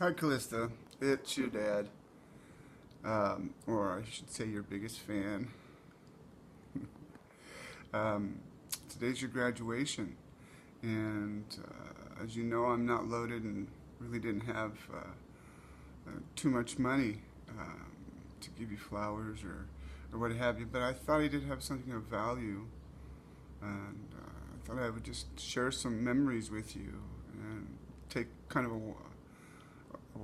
Hi, Kalista. It's your dad, or I should say your biggest fan. Um, Today's your graduation, and as you know, I'm not loaded and really didn't have too much money to give you flowers or what have you, but I thought I did have something of value, and I thought I would just share some memories with you and take kind of a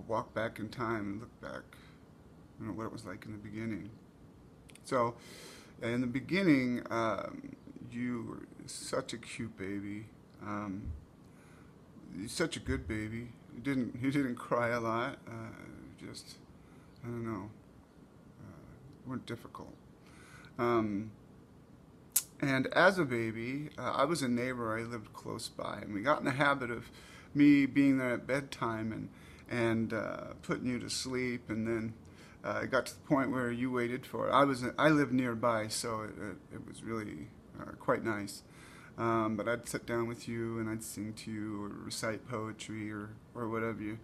walk back in time and look back, what it was like in the beginning. So, in the beginning, you were such a cute baby. You're such a good baby. You didn't cry a lot. Just, I don't know, weren't difficult. Um, and as a baby, I was a neighbor. I lived close by, and we got in the habit of me being there at bedtime and putting you to sleep, and then it got to the point where you waited for it. I lived nearby, so it was really quite nice. But I'd sit down with you and I'd sing to you or recite poetry or whatever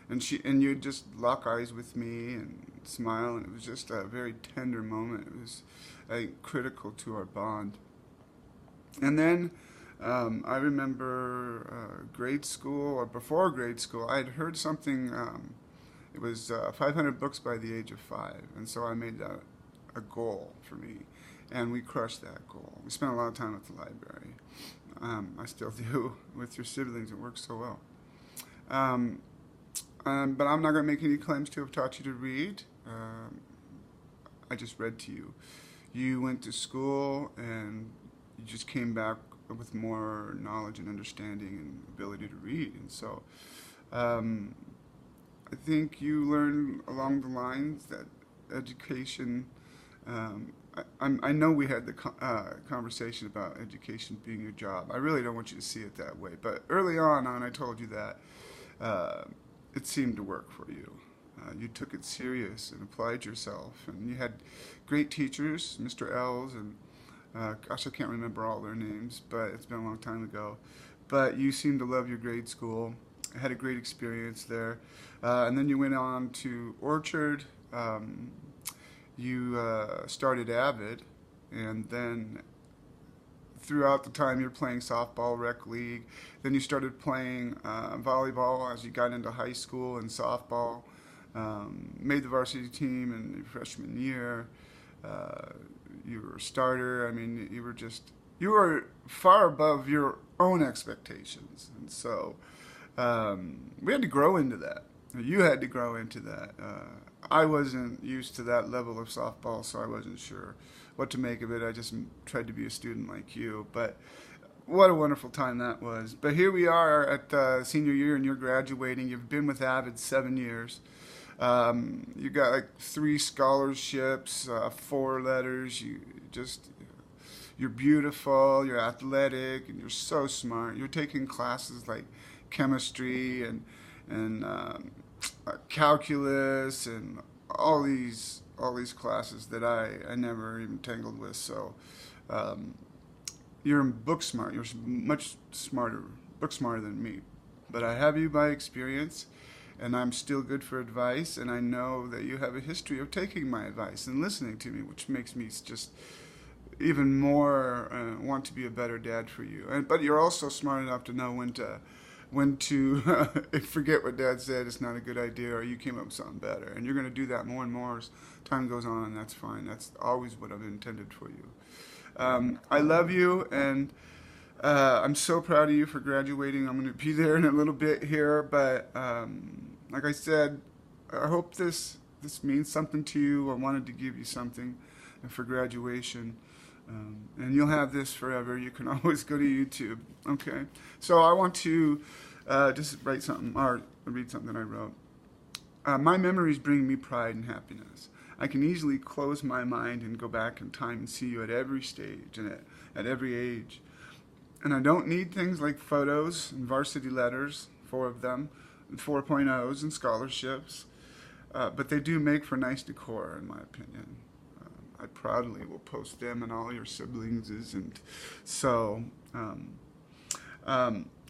and you'd just lock eyes with me and smile, and it was just a very tender moment. It was, I think, critical to our bond. And then I remember grade school, or before grade school, I had heard something. It was 500 books by the age of 5, and so I made that a goal for me, and we crushed that goal. We spent a lot of time at the library. I still do with your siblings. It works so well. But I'm not going to make any claims to have taught you to read. I just read to you. You went to school and you just came back with more knowledge and understanding and ability to read. And so I think you learned along the lines that education, I know we had the conversation about education being your job. I really don't want you to see it that way. But early on I told you that it seemed to work for you. You took it serious and applied yourself. And you had great teachers, Mr. L's and gosh, I can't remember all their names, but it's been a long time ago. But you seemed to love your grade school. I had a great experience there. And then you went on to Orchard. You started Avid, and then throughout the time you're playing softball, rec league. Then you started playing volleyball as you got into high school, and softball. Made the varsity team in your freshman year. You were a starter. I mean, you were far above your own expectations. And so we had to grow into that. You had to grow into that. I wasn't used to that level of softball, so I wasn't sure what to make of it. I just tried to be a student like you. But what a wonderful time that was. But here we are at senior year, and you're graduating. You've been with Avid 7 years. You got like 3 scholarships, 4 letters. You're beautiful, you're athletic, and you're so smart. You're taking classes like chemistry and calculus and all these classes that I never even tangled with. So you're book smart. You're much book smarter than me. But I have you by experience, and I'm still good for advice, and I know that you have a history of taking my advice and listening to me, which makes me just even more want to be a better dad for you. But you're also smart enough to know when to forget what Dad said, it's not a good idea, or you came up with something better. And you're going to do that more and more as time goes on, and that's fine. That's always what I've intended for you. I love you, and I'm so proud of you for graduating. I'm going to be there in a little bit here, but like I said, I hope this means something to you. I wanted to give you something for graduation. And you'll have this forever. You can always go to YouTube. Okay? So I want to just write something, or read something I wrote. My memories bring me pride and happiness. I can easily close my mind and go back in time and see you at every stage and at every age. And I don't need things like photos and varsity letters, 4 of them, and 4.0s and scholarships. But they do make for nice decor, in my opinion. I proudly will post them and all your siblings', and so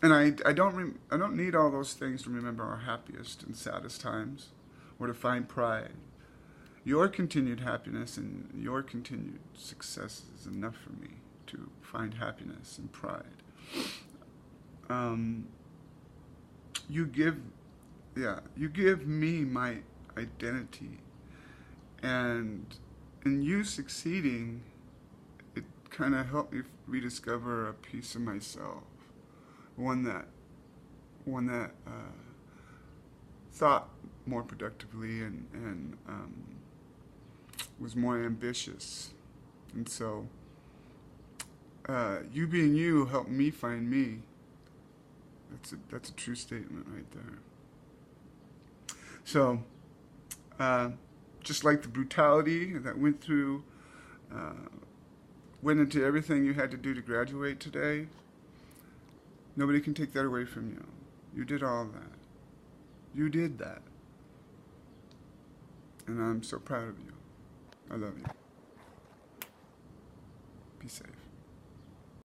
And I don't need all those things to remember our happiest and saddest times, or to find pride. Your continued happiness and your continued success is enough for me to find happiness and pride. You give me my identity, and in you succeeding, it kind of helped me rediscover a piece of myself, one that thought more productively and was more ambitious. And so you being you helped me find me. That's a true statement right there. So just like the brutality that went into everything you had to do to graduate today, nobody can take that away from you. You did all that. You did that. And I'm so proud of you. I love you. Be safe.